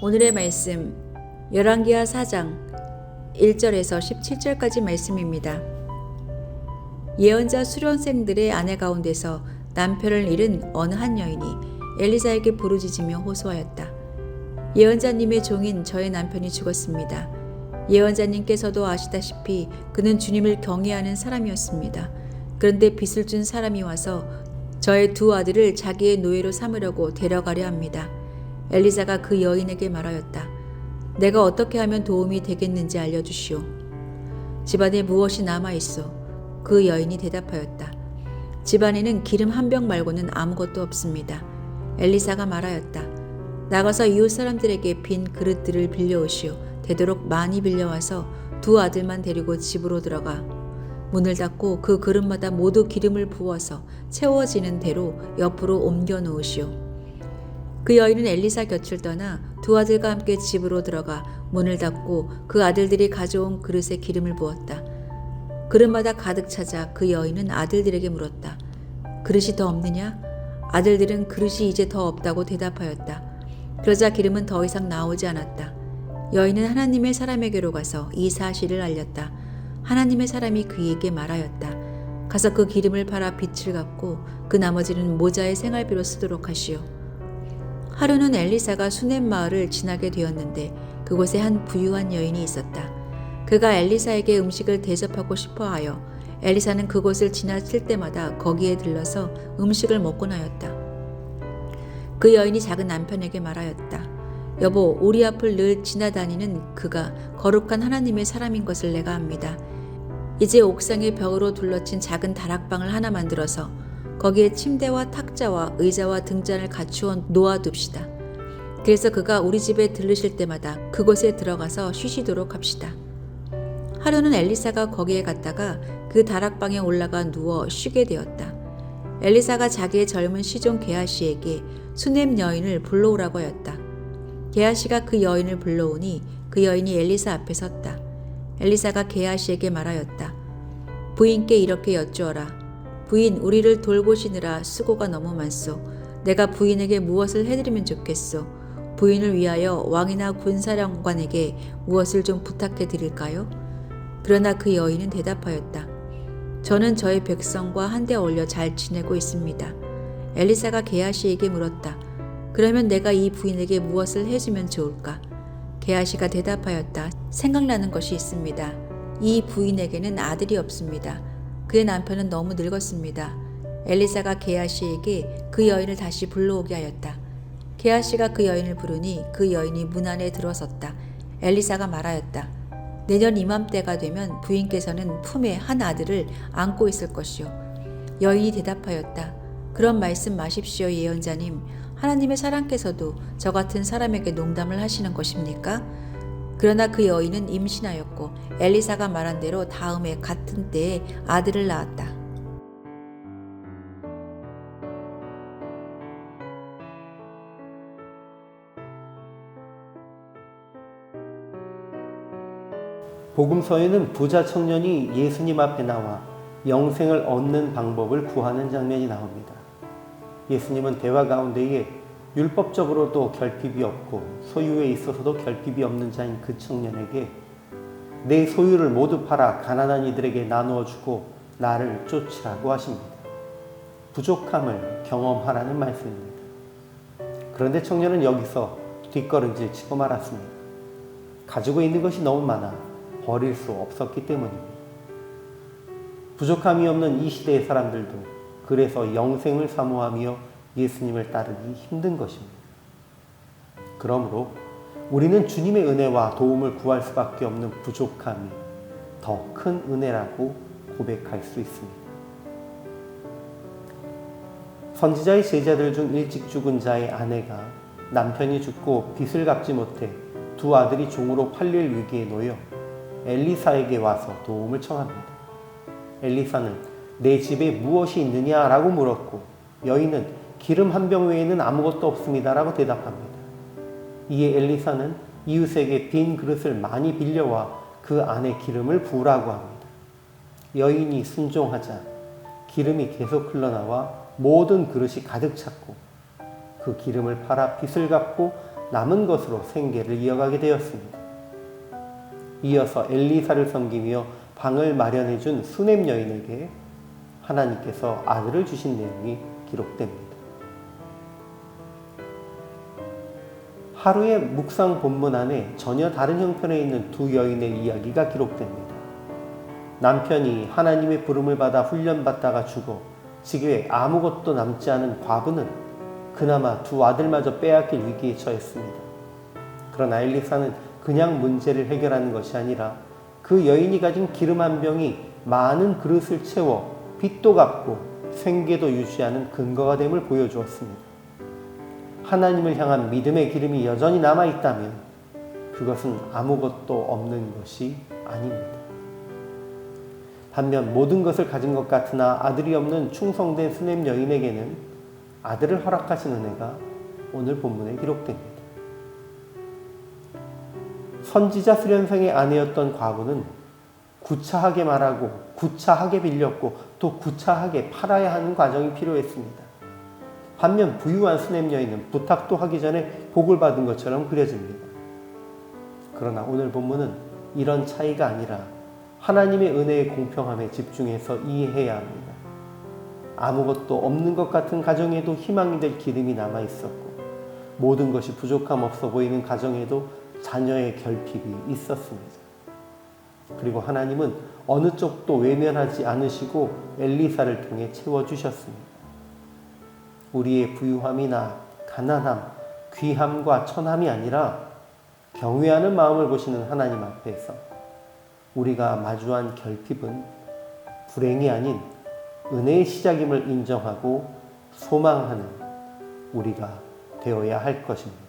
오늘의 말씀 열왕기하 4장 1절에서 17절까지 말씀입니다. 예언자 수련생들의 아내 가운데서 남편을 잃은 어느 한 여인이 엘리사에게 부르짖으며 호소하였다. 예언자님의 종인 저의 남편이 죽었습니다. 예언자님께서도 아시다시피 그는 주님을 경외하는 사람이었습니다. 그런데 빚을 준 사람이 와서 저의 두 아들을 자기의 노예로 삼으려고 데려가려 합니다. 엘리사가 그 여인에게 말하였다. 내가 어떻게 하면 도움이 되겠는지 알려주시오. 집안에 무엇이 남아있어? 그 여인이 대답하였다. 집안에는 기름 한 병 말고는 아무것도 없습니다. 엘리사가 말하였다. 나가서 이웃 사람들에게 빈 그릇들을 빌려오시오. 되도록 많이 빌려와서 두 아들만 데리고 집으로 들어가 문을 닫고 그 그릇마다 모두 기름을 부어서 채워지는 대로 옆으로 옮겨 놓으시오. 그 여인은 엘리사 곁을 떠나 두 아들과 함께 집으로 들어가 문을 닫고 그 아들들이 가져온 그릇에 기름을 부었다. 그릇마다 가득 차자 그 여인은 아들들에게 물었다. 그릇이 더 없느냐? 아들들은 그릇이 이제 더 없다고 대답하였다. 그러자 기름은 더 이상 나오지 않았다. 여인은 하나님의 사람에게로 가서 이 사실을 알렸다. 하나님의 사람이 그에게 말하였다. 가서 그 기름을 팔아 빚을 갚고 그 나머지는 모자의 생활비로 쓰도록 하시오. 하루는 엘리사가 수넴 마을을 지나게 되었는데 그곳에 한 부유한 여인이 있었다. 그가 엘리사에게 음식을 대접하고 싶어하여 엘리사는 그곳을 지나칠 때마다 거기에 들러서 음식을 먹곤 하였다. 그 여인이 작은 남편에게 말하였다. 여보, 우리 앞을 늘 지나다니는 그가 거룩한 하나님의 사람인 것을 내가 압니다. 이제 옥상의 벽으로 둘러친 작은 다락방을 하나 만들어서 거기에 침대와 탁자와 의자와 등잔을 갖추어 놓아둡시다. 그래서 그가 우리 집에 들르실 때마다 그곳에 들어가서 쉬시도록 합시다. 하루는 엘리사가 거기에 갔다가 그 다락방에 올라가 누워 쉬게 되었다. 엘리사가 자기의 젊은 시종 게하시에게 수넴 여인을 불러오라고 하였다. 게하시가 그 여인을 불러오니 그 여인이 엘리사 앞에 섰다. 엘리사가 게하시에게 말하였다. 부인께 이렇게 여쭈어라. 부인, 우리를 돌보시느라 수고가 너무 많소. 내가 부인에게 무엇을 해드리면 좋겠소. 부인을 위하여 왕이나 군사령관에게 무엇을 좀 부탁해 드릴까요? 그러나 그 여인은 대답하였다. 저는 저의 백성과 한데 어울려 잘 지내고 있습니다. 엘리사가 게하시에게 물었다. 그러면 내가 이 부인에게 무엇을 해주면 좋을까? 게하시가 대답하였다. 생각나는 것이 있습니다. 이 부인에게는 아들이 없습니다. 그의 남편은 너무 늙었습니다. 엘리사가 게하시에게 그 여인을 다시 불러오게 하였다. 게하시가 그 여인을 부르니 그 여인이 문 안에 들어섰다. 엘리사가 말하였다. 내년 이맘때가 되면 부인께서는 품에 한 아들을 안고 있을 것이요. 여인이 대답하였다. 그런 말씀 마십시오, 예언자님. 하나님의 사람께서도 저 같은 사람에게 농담을 하시는 것입니까? 그러나 그 여인은 임신하였고 엘리사가 말한 대로 다음에 같은 때에 아들을 낳았다. 복음서에는 부자 청년이 예수님 앞에 나와 영생을 얻는 방법을 구하는 장면이 나옵니다. 예수님은 대화 가운데에 율법적으로도 결핍이 없고 소유에 있어서도 결핍이 없는 자인 그 청년에게 내 소유를 모두 팔아 가난한 이들에게 나누어 주고 나를 쫓으라고 하십니다. 부족함을 경험하라는 말씀입니다. 그런데 청년은 여기서 뒷걸음질 치고 말았습니다. 가지고 있는 것이 너무 많아 버릴 수 없었기 때문입니다. 부족함이 없는 이 시대의 사람들도 그래서 영생을 사모하며 예수님을 따르기 힘든 것입니다. 그러므로 우리는 주님의 은혜와 도움을 구할 수밖에 없는 부족함이 더 큰 은혜라고 고백할 수 있습니다. 선지자의 제자들 중 일찍 죽은 자의 아내가 남편이 죽고 빚을 갚지 못해 두 아들이 종으로 팔릴 위기에 놓여 엘리사에게 와서 도움을 청합니다. 엘리사는 내 집에 무엇이 있느냐라고 물었고 여인은 기름 한 병 외에는 아무것도 없습니다라고 대답합니다. 이에 엘리사는 이웃에게 빈 그릇을 많이 빌려와 그 안에 기름을 부으라고 합니다. 여인이 순종하자 기름이 계속 흘러나와 모든 그릇이 가득 찼고 그 기름을 팔아 빚을 갚고 남은 것으로 생계를 이어가게 되었습니다. 이어서 엘리사를 섬기며 방을 마련해 준 수넴 여인에게 하나님께서 아들을 주신 내용이 기록됩니다. 하루의 묵상 본문 안에 전혀 다른 형편에 있는 두 여인의 이야기가 기록됩니다. 남편이 하나님의 부름을 받아 훈련받다가 죽어 지금에 아무것도 남지 않은 과부는 그나마 두 아들마저 빼앗길 위기에 처했습니다. 그러나 엘리사는 그냥 문제를 해결하는 것이 아니라 그 여인이 가진 기름 한 병이 많은 그릇을 채워 빚도 갚고 생계도 유지하는 근거가 됨을 보여주었습니다. 하나님을 향한 믿음의 기름이 여전히 남아있다면 그것은 아무것도 없는 것이 아닙니다. 반면 모든 것을 가진 것 같으나 아들이 없는 충성된 수넴 여인에게는 아들을 허락하신 은혜가 오늘 본문에 기록됩니다. 선지자 수련생의 아내였던 과부는 구차하게 말하고 구차하게 빌렸고 또 구차하게 팔아야 하는 과정이 필요했습니다. 반면 부유한 수넴 여인은 부탁도 하기 전에 복을 받은 것처럼 그려집니다. 그러나 오늘 본문은 이런 차이가 아니라 하나님의 은혜의 공평함에 집중해서 이해해야 합니다. 아무것도 없는 것 같은 가정에도 희망이 될 기름이 남아 있었고 모든 것이 부족함 없어 보이는 가정에도 자녀의 결핍이 있었습니다. 그리고 하나님은 어느 쪽도 외면하지 않으시고 엘리사를 통해 채워주셨습니다. 우리의 부유함이나 가난함, 귀함과 천함이 아니라 경외하는 마음을 보시는 하나님 앞에서 우리가 마주한 결핍은 불행이 아닌 은혜의 시작임을 인정하고 소망하는 우리가 되어야 할 것입니다.